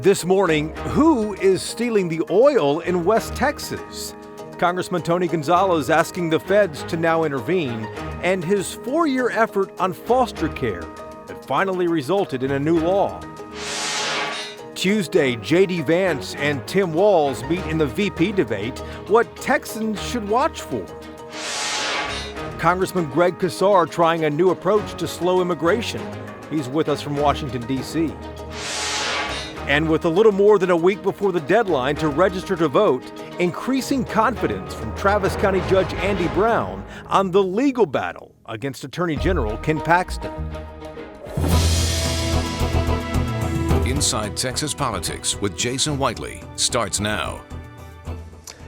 This morning, who is stealing the oil in West Texas? Congressman Tony Gonzalez asking the feds to now intervene, and his 4-year effort on foster care that finally resulted in a new law. Tuesday, J.D. Vance and Tim Walz meet in the VP debate, what Texans should watch for. Congressman Greg Casar trying a new approach to slow immigration. He's with us from Washington, D.C. And with a little more than a week before the deadline to register to vote, increasing confidence from Travis County Judge Andy Brown on the legal battle against Attorney General Ken Paxton. Inside Texas Politics with Jason Whiteley starts now.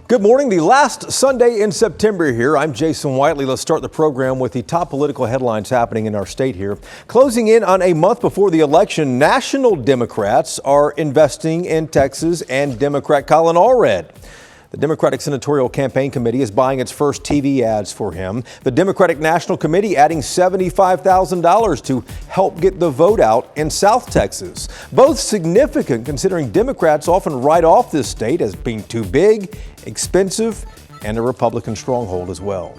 Good morning. The last Sunday in September here. I'm Jason Whiteley. Let's start the program with the top political headlines happening in our state here. Closing in on a month before the election, national Democrats are investing in Texas and Democrat Colin Allred. The Democratic Senatorial Campaign Committee is buying its first TV ads for him. The Democratic National Committee adding $75,000 to help get the vote out in South Texas. Both significant considering Democrats often write off this state as being too big, expensive, and a Republican stronghold as well.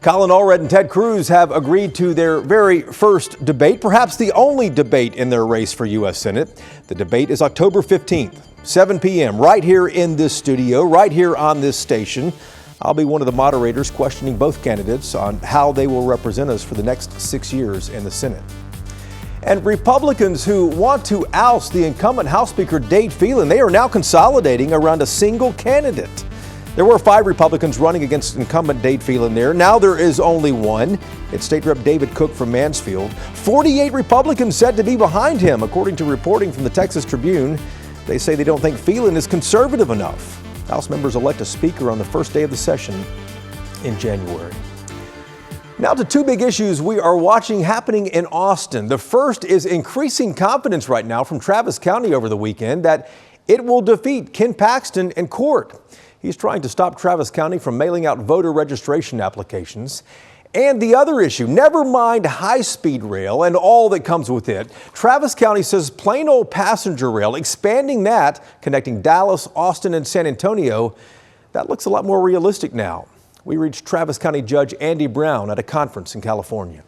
Colin Allred and Ted Cruz have agreed to their very first debate, perhaps the only debate in their race for U.S. Senate. The debate is October 15th. 7 p.m. right here in this studio, right here on this station. I'll be one of the moderators questioning both candidates on how they will represent us for the next 6 years in the Senate. And Republicans who want to oust the incumbent House Speaker Dade Phelan, they are now consolidating around a single candidate. There were 5 Republicans running against incumbent Dade Phelan there. Now there is only one. It's State Rep David Cook from Mansfield. 48 Republicans said to be behind him, according to reporting from the Texas Tribune. They say they don't think Phelan is conservative enough. House members elect a speaker on the first day of the session in January. Now to 2 big issues we are watching happening in Austin. The first is increasing confidence right now from Travis County over the weekend that it will defeat Ken Paxton in court. He's trying to stop Travis County from mailing out voter registration applications. And the other issue, never mind high-speed rail and all that comes with it. Travis County says plain old passenger rail, expanding that, connecting Dallas, Austin, and San Antonio, that looks a lot more realistic now. We reached Travis County Judge Andy Brown at a conference in California.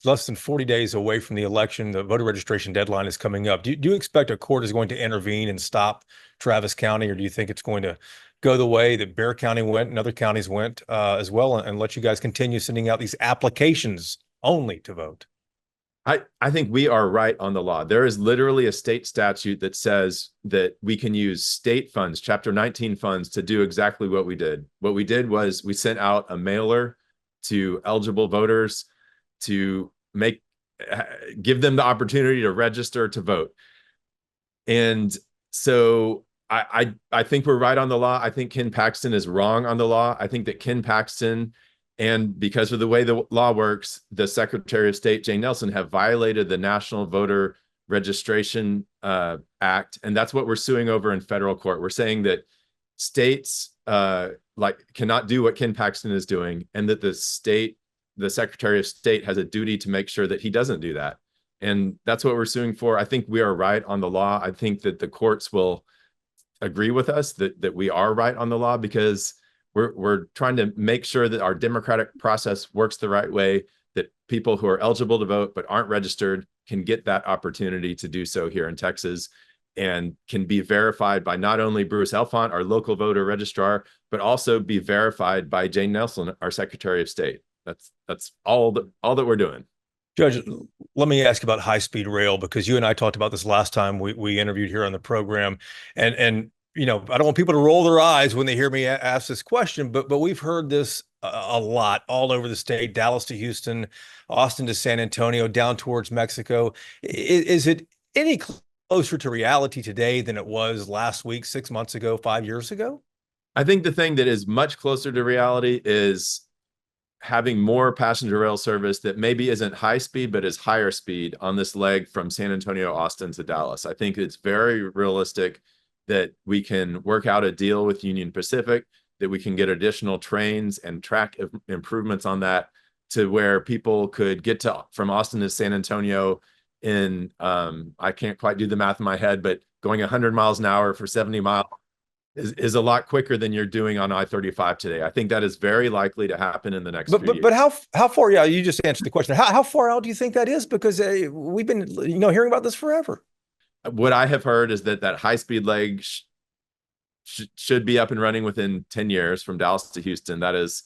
Less than 40 days away from the election, the voter registration deadline is coming up. Do you expect a court is going to intervene and stop Travis County, or do you think it's going to go the way that Bexar County went and other counties went as well, and let you guys continue sending out these applications only to vote? I think we are right on the law. There is literally a state statute that says that we can use state funds, Chapter 19 funds, to do exactly what we did. What we did was we sent out a mailer to eligible voters to give them the opportunity to register to vote. And so I think we're right on the law. I think Ken Paxton is wrong on the law. I think that Ken Paxton, and because of the way the law works, the Secretary of State, Jay Nelson, have violated the National Voter Registration Act. And that's what we're suing over in federal court. We're saying that states cannot do what Ken Paxton is doing, and that the Secretary of State has a duty to make sure that he doesn't do that. And that's what we're suing for. I think we are right on the law. I think that the courts will agree with us that we are right on the law, because we're trying to make sure that our democratic process works the right way, that people who are eligible to vote but aren't registered can get that opportunity to do so here in Texas, and can be verified by not only Bruce Elfont, our local voter registrar, but also be verified by Jane Nelson, our Secretary of State. That's all that we're doing. Judge, let me ask about high-speed rail, because you and I talked about this last time we interviewed here on the program. And you know, I don't want people to roll their eyes when they hear me ask this question, but we've heard this a lot all over the state, Dallas to Houston, Austin to San Antonio, down towards Mexico. Is it any closer to reality today than it was last week, 6 months ago, 5 years ago? I think the thing that is much closer to reality is having more passenger rail service that maybe isn't high speed, but is higher speed on this leg from San Antonio, Austin to Dallas. I think it's very realistic that we can work out a deal with Union Pacific, that we can get additional trains and track improvements on that, to where people could get from Austin to San Antonio in, I can't quite do the math in my head, but going 100 miles an hour for 70 miles is a lot quicker than you're doing on I-35 today. I think that is very likely to happen in the next few years. But how far? Yeah, you just answered the question. How far out do you think that is? Because we've been hearing about this forever. What I have heard is that high-speed leg should be up and running within 10 years from Dallas to Houston. That is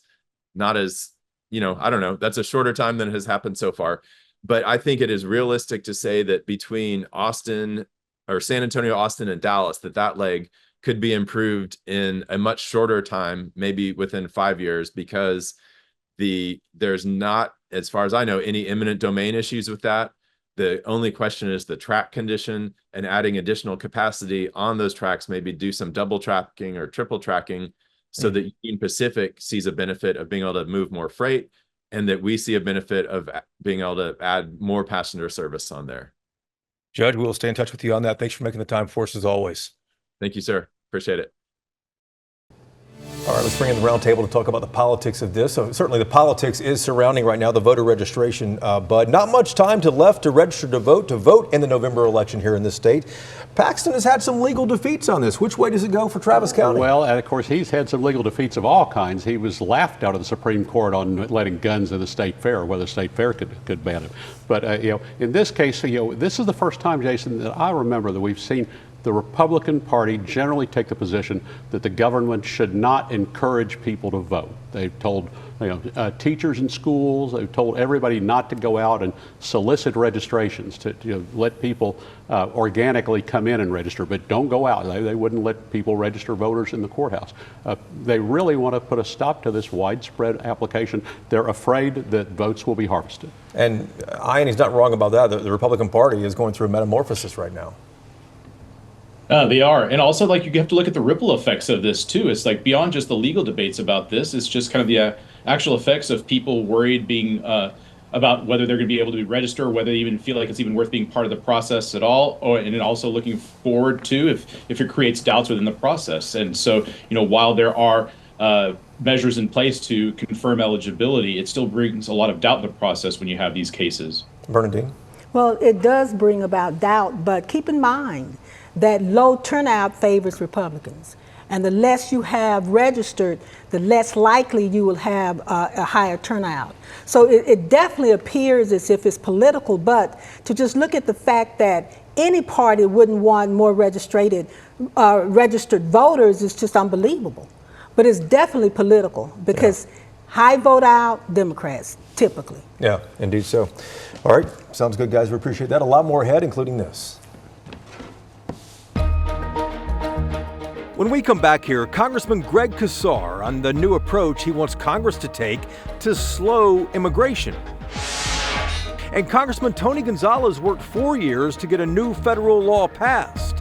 not as, I don't know. That's a shorter time than has happened so far. But I think it is realistic to say that between Austin or San Antonio, Austin, and Dallas, that leg could be improved in a much shorter time, maybe within 5 years, because there's not, as far as I know, any imminent domain issues with that. The only question is the track condition, and adding additional capacity on those tracks, maybe do some double tracking or triple tracking, so that Union Pacific sees a benefit of being able to move more freight, and that we see a benefit of being able to add more passenger service on there. Judge, we'll stay in touch with you on that. Thanks for making the time for us as always. Thank you, sir. Appreciate it. All right, let's bring in the roundtable to talk about the politics of this. So certainly the politics is surrounding right now the voter registration, but not much time left to register to vote in the November election here in this state. Paxton has had some legal defeats on this. Which way does it go for Travis County? Well, and of course, he's had some legal defeats of all kinds. He was laughed out of the Supreme Court on letting guns in the state fair, whether the state fair could ban it. But in this case, this is the first time, Jason, that I remember that we've seen the Republican Party generally take the position that the government should not encourage people to vote. They've told teachers in schools, they've told everybody not to go out and solicit registrations, to let people organically come in and register, but don't go out. They wouldn't let people register voters in the courthouse. They really want to put a stop to this widespread application. They're afraid that votes will be harvested. And Ian's not wrong about that. The Republican Party is going through a metamorphosis right now. They are. And also, you have to look at the ripple effects of this, too. It's beyond just the legal debates about this. It's just kind of the actual effects of people worried about whether they're going to be able to register, or whether they even feel like it's even worth being part of the process at all. And also looking forward to if it creates doubts within the process. And so, while there are measures in place to confirm eligibility, it still brings a lot of doubt in the process when you have these cases. Bernadine? Well, it does bring about doubt, but keep in mind that low turnout favors Republicans. And the less you have registered, the less likely you will have a higher turnout. So it definitely appears as if it's political, but to just look at the fact that any party wouldn't want more registered voters is just unbelievable. But it's definitely political, because high vote out Democrats, typically. Yeah, indeed so. All right, sounds good, guys. We appreciate that. A lot more ahead, including this. When we come back here, Congressman Greg Casar on the new approach he wants Congress to take to slow immigration. And Congressman Tony Gonzalez worked 4 years to get a new federal law passed.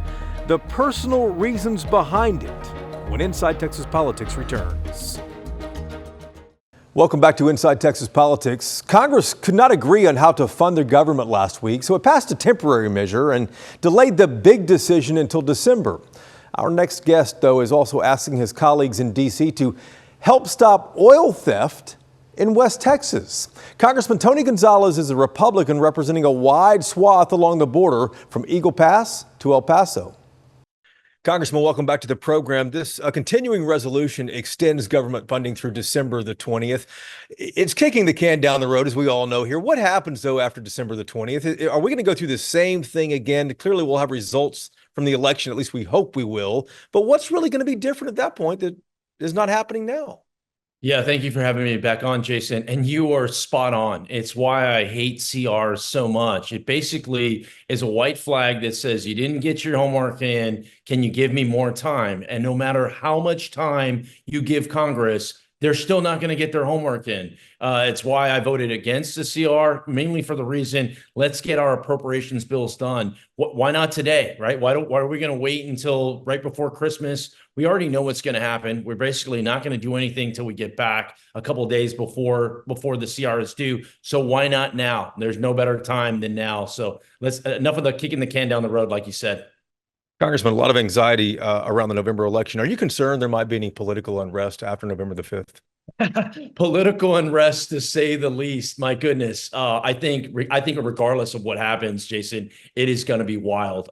The personal reasons behind it, when Inside Texas Politics returns. Welcome back to Inside Texas Politics. Congress could not agree on how to fund their government last week, so it passed a temporary measure and delayed the big decision until December. Our next guest, though, is also asking his colleagues in D.C. to help stop oil theft in West Texas. Congressman Tony Gonzalez is a Republican representing a wide swath along the border from Eagle Pass to El Paso. Congressman, welcome back to the program. This continuing resolution extends government funding through December the 20th. It's kicking the can down the road, as we all know here. What happens, though, after December the 20th? Are we going to go through the same thing again? Clearly, we'll have results from the election. At least we hope we will. But what's really going to be different at that point that is not happening now? Yeah, thank you for having me back on, Jason. And you are spot on. It's why I hate CRs so much. It basically is a white flag that says you didn't get your homework in. Can you give me more time? And no matter how much time you give Congress, they're still not going to get their homework in. It's why I voted against the CR, mainly for the reason, let's get our appropriations bills done. Why not today, right? Why are we going to wait until right before Christmas? We already know what's going to happen. We're basically not going to do anything until we get back a couple of days before the CR is due. So why not now? There's no better time than now. So let's enough of the kicking the can down the road, like you said. Congressman, a lot of anxiety around the November election. Are you concerned there might be any political unrest after November the 5th? Political unrest, to say the least. My goodness, I think regardless of what happens, Jason, it is going to be wild.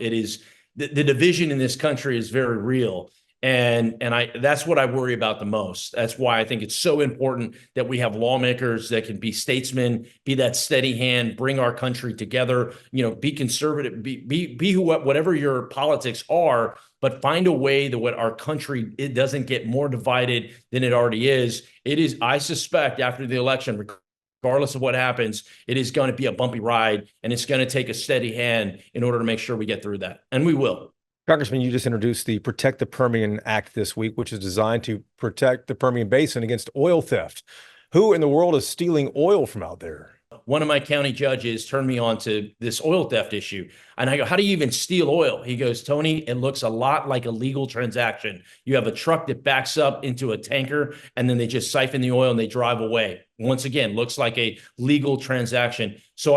It is the division in this country is very real, and I that's what I worry about the most. That's why I think it's so important that we have lawmakers that can be statesmen, be that steady hand, bring our country together. Be conservative, be whatever your politics are, but find a way that what our country, it doesn't get more divided than it already is. It is, I suspect, after the election, regardless of what happens, it is going to be a bumpy ride, and it's going to take a steady hand in order to make sure we get through that, and we will. Congressman, you just introduced the Protect the Permian Act this week, which is designed to protect the Permian Basin against oil theft. Who in the world is stealing oil from out there? One of my county judges turned me on to this oil theft issue. And I go, how do you even steal oil? He goes, Tony, it looks a lot like a legal transaction. You have a truck that backs up into a tanker, and then they just siphon the oil and they drive away. Once again, looks like a legal transaction. So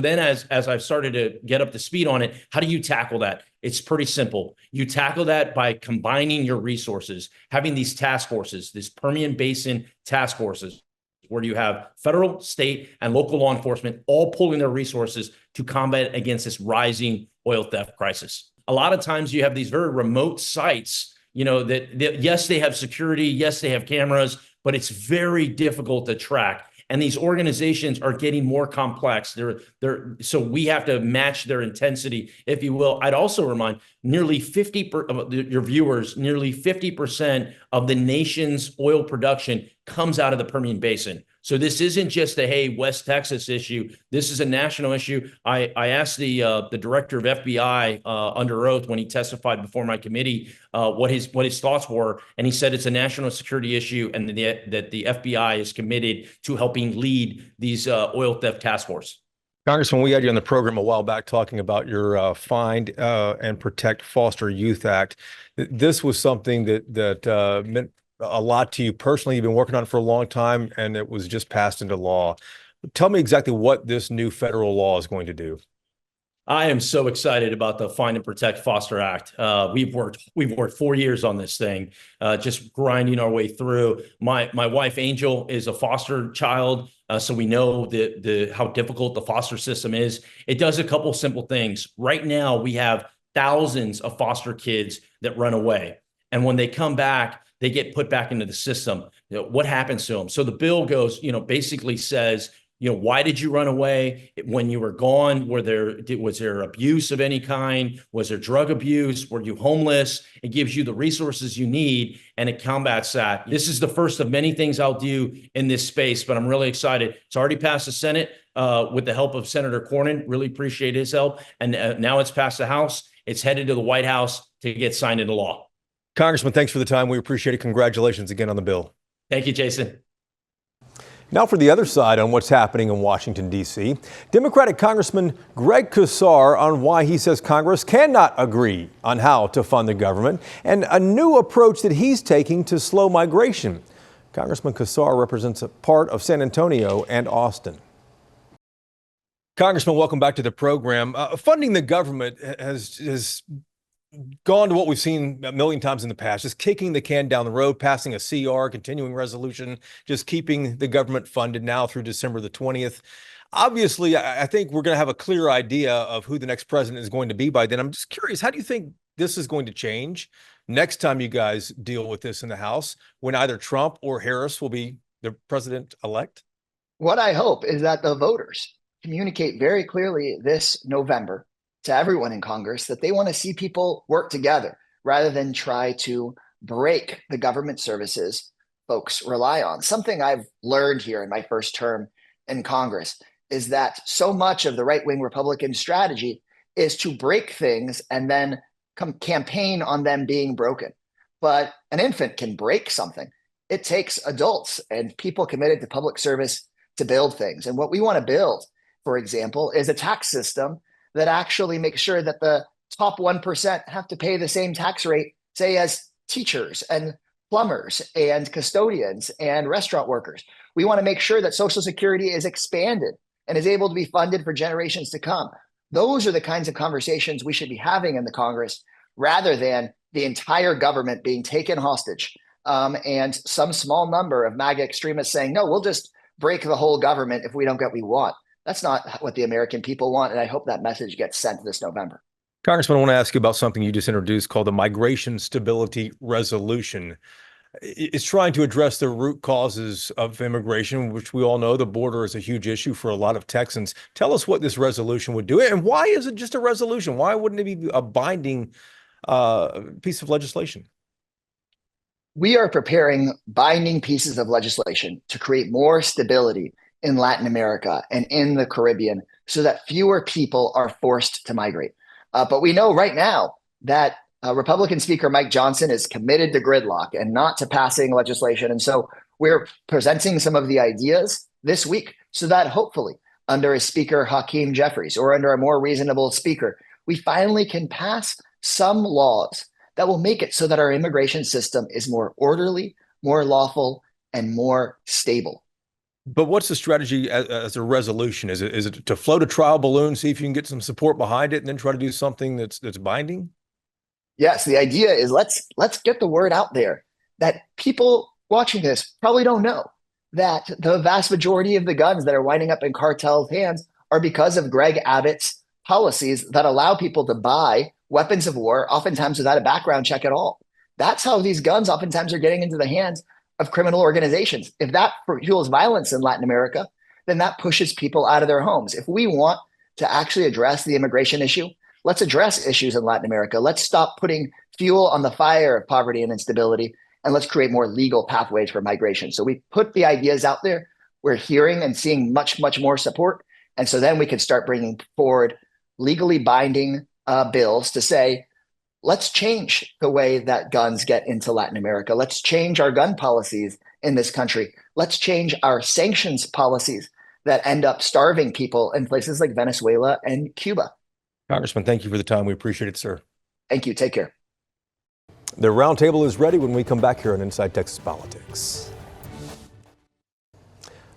then as I've started to get up to speed on it, how do you tackle that? It's pretty simple. You tackle that by combining your resources, having these task forces, this Permian Basin task forces, where you have federal, state, and local law enforcement all pulling their resources to combat against this rising oil theft crisis. A lot of times you have these very remote sites, that yes, they have security, yes, they have cameras, but it's very difficult to track. And these organizations are getting more complex. So we have to match their intensity, if you will. I'd also remind nearly 50% of the nation's oil production comes out of the Permian Basin. So this isn't just a, hey, West Texas issue. This is a national issue. I asked the director of FBI under oath when he testified before my committee what his thoughts were, and he said it's a national security issue, and that the FBI is committed to helping lead these oil theft task force. Congressman, we had you on the program a while back talking about your Find and Protect Foster Youth Act. This was something that meant a lot to you personally. You've been working on it for a long time, and it was just passed into law. Tell me exactly what this new federal law is going to do. I am so excited about the Find and Protect Foster Act. We've worked 4 years on this thing, just grinding our way through. My wife Angel is a foster child, so we know how difficult the foster system is. It does a couple simple things. Right now, we have thousands of foster kids that run away, and when they come back, they get put back into the system. What happens to them? So the bill goes, basically says, why did you run away? When you were gone, was there abuse of any kind? Was there drug abuse? Were you homeless? It gives you the resources you need, and it combats that. This is the first of many things I'll do in this space, but I'm really excited. It's already passed the Senate with the help of Senator Cornyn. Really appreciate his help. And now it's passed the House. It's headed to the White House to get signed into law. Congressman, thanks for the time. We appreciate it. Congratulations again on the bill. Thank you, Jason. Now for the other side on what's happening in Washington, D.C. Democratic Congressman Greg Casar on why he says Congress cannot agree on how to fund the government and a new approach that he's taking to slow migration. Congressman Casar represents a part of San Antonio and Austin. Congressman, welcome back to the program. Funding the government has gone to what we've seen a million times in the past, just kicking the can down the road, passing a CR, continuing resolution, just keeping the government funded now through December the 20th. Obviously, I think we're going to have a clear idea of who the next president is going to be by then. I'm just curious, how do you think this is going to change next time you guys deal with this in the House, when either Trump or Harris will be the president-elect? What I hope is that the voters communicate very clearly this November to everyone in Congress that they want to see people work together rather than try to break the government services folks rely on. Something I've learned here in my first term in Congress is that so much of the right-wing Republican strategy is to break things and then campaign on them being broken. But an infant can break something. It takes adults and people committed to public service to build things. And what we want to build, for example, is a tax system that actually makes sure that the top 1% have to pay the same tax rate, say, as teachers and plumbers and custodians and restaurant workers. We want to make sure that Social Security is expanded and is able to be funded for generations to come. Those are the kinds of conversations we should be having in the Congress, rather than the entire government being taken hostage and some small number of MAGA extremists saying, no, we'll just break the whole government if we don't get what we want. That's not what the American people want, and I hope that message gets sent this November. Congressman, I want to ask you about something you just introduced called the Migration Stability Resolution. It's trying to address the root causes of immigration, which we all know the border is a huge issue for a lot of Texans. Tell us what this resolution would do, and why is it just a resolution? Why wouldn't it be a binding piece of legislation? We are preparing binding pieces of legislation to create more stability in Latin America and in the Caribbean so that fewer people are forced to migrate. But we know right now that Republican Speaker Mike Johnson is committed to gridlock and not to passing legislation. And so we're presenting some of the ideas this week so that hopefully under a Speaker Hakeem Jeffries or under a more reasonable speaker, we finally can pass some laws that will make it so that our immigration system is more orderly, more lawful, and more stable. But what's the strategy as a resolution? Is it to float a trial balloon, see if you can get some support behind it, and then try to do something that's binding? Yes, the idea is let's get the word out there that people watching this probably don't know that the vast majority of the guns that are winding up in cartels' hands are because of Greg Abbott's policies that allow people to buy weapons of war, oftentimes without a background check at all. That's how these guns oftentimes are getting into the hands of criminal organizations. If that fuels violence in Latin America, then that pushes people out of their homes. If we want to actually address the immigration issue, let's address issues in Latin America. Let's stop putting fuel on the fire of poverty and instability, and let's create more legal pathways for migration. So we put the ideas out there. We're hearing and seeing much, much more support. And so then we can start bringing forward legally binding bills to say, let's change the way that guns get into Latin America. Let's change our gun policies in this country. Let's change our sanctions policies that end up starving people in places like Venezuela and Cuba. Congressman, thank you for the time. We appreciate it, sir. Thank you. Take care. The roundtable is ready when we come back here on Inside Texas Politics.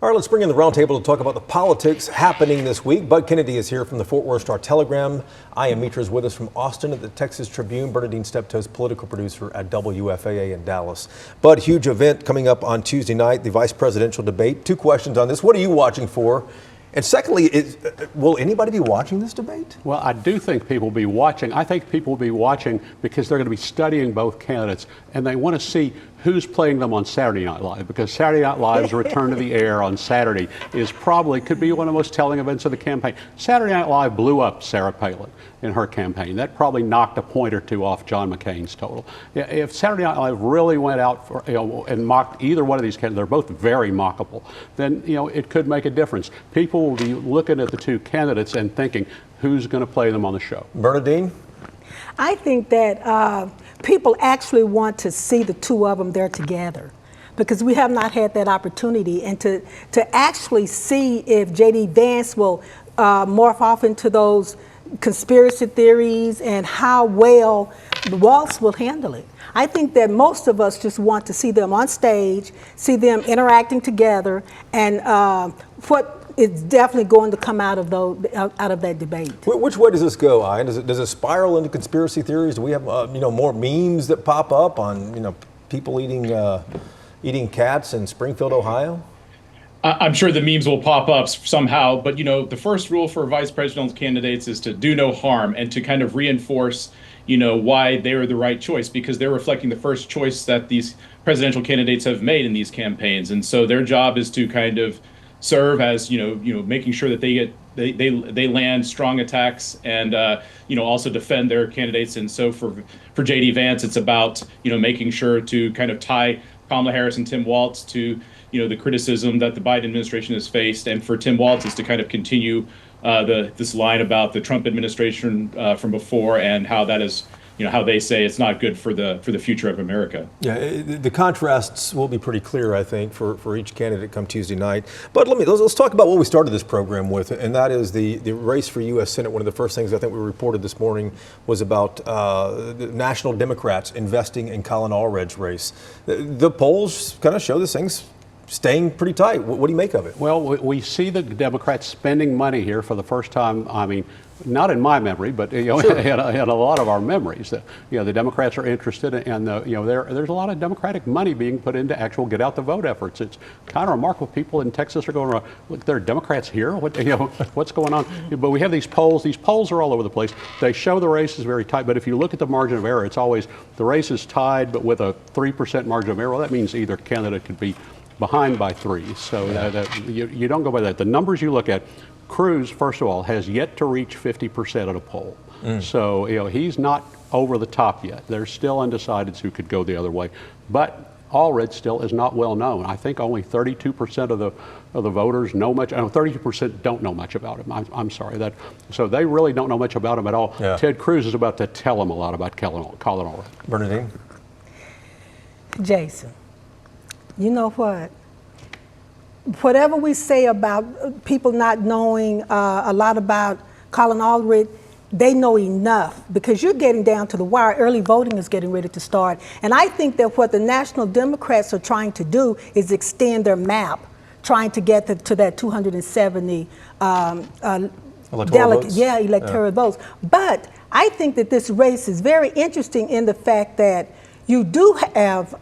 All right, let's bring in the roundtable to talk about the politics happening this week. Bud Kennedy is here from the Fort Worth Star-Telegram. I Am Mitra is with us from Austin at the Texas Tribune. Bernadine Steptoe, political producer at WFAA in Dallas. Bud, huge event coming up on Tuesday night, the vice presidential debate. Two questions on this. What are you watching for? And secondly, will anybody be watching this debate? Well, I do think people will be watching. I think people will be watching because they're going to be studying both candidates, and they want to see who's playing them on Saturday Night Live, because Saturday Night Live's return to the air on Saturday could be one of the most telling events of the campaign. Saturday Night Live blew up Sarah Palin in her campaign. That probably knocked a point or two off John McCain's total. If Saturday Night Live really went out for, and mocked either one of these candidates, they're both very mockable, then it could make a difference. People will be looking at the two candidates and thinking, who's going to play them on the show? Bernadine? I think that people actually want to see the two of them there together, because we have not had that opportunity, and to actually see if J.D. Vance will morph off into those conspiracy theories and how well Walz will handle it. I think that most of us just want to see them on stage, see them interacting together, and what is definitely going to come out of that debate. Which way does this go, Ian? Does it spiral into conspiracy theories? Do we have more memes that pop up on people eating cats in Springfield, Ohio? I'm sure the memes will pop up somehow, but the first rule for vice presidential candidates is to do no harm and to kind of reinforce why they're the right choice, because they're reflecting the first choice that these presidential candidates have made in these campaigns. And so their job is to kind of serve as making sure that they land strong attacks and also defend their candidates. And so for J.D. Vance, it's about making sure to kind of tie Kamala Harris and Tim Walz to the criticism that the Biden administration has faced, and for Tim Walz is to kind of continue this line about the Trump administration from before, and how that is how they say it's not good for the future of America. Yeah, the contrasts will be pretty clear, I think, for each candidate come Tuesday night. But let's talk about what we started this program with, and that is the race for U.S. Senate. One of the first things I think we reported this morning was about the national Democrats investing in Colin Allred's race. The polls kind of show this thing's staying pretty tight. What do you make of it? Well, we see the Democrats spending money here for the first time. I mean, not in my memory, but in a lot of our memories. The Democrats are interested, and there's a lot of Democratic money being put into actual get out the vote efforts. It's kind of remarkable. People in Texas are going, look, there are Democrats here. What's going on? But we have these polls. These polls are all over the place. They show the race is very tight, but if you look at the margin of error, it's always the race is tied, but with a 3% margin of error. Well, that means either candidate could be behind by 3. So you don't go by that. The numbers you look at. Cruz, first of all, has yet to reach 50% at a poll. So, he's not over the top yet. There's still undecideds who could go the other way. But Allred still is not well known. I think only 32% of the voters know much. 32% don't know much about him. I'm sorry. So they really don't know much about him at all. Yeah. Ted Cruz is about to tell them a lot about Colin Allred. Bernadine? Jason, you know what? Whatever we say about people not knowing a lot about Colin Allred, they know enough, because you're getting down to the wire. Early voting is getting ready to start. And I think that what the National Democrats are trying to do is extend their map, trying to get to that 270 electoral votes. But I think that this race is very interesting in the fact that you do have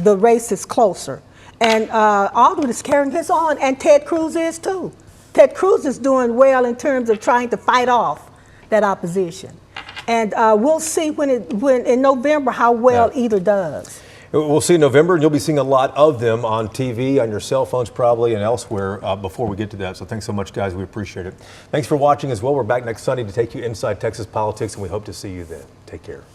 the race is closer. And Allred is carrying his on, and Ted Cruz is too. Ted Cruz is doing well in terms of trying to fight off that opposition. And we'll see when in November how well either does. We'll see in November, and you'll be seeing a lot of them on TV, on your cell phones probably, and elsewhere before we get to that. So thanks so much, guys. We appreciate it. Thanks for watching as well. We're back next Sunday to take you inside Texas politics, and we hope to see you then. Take care.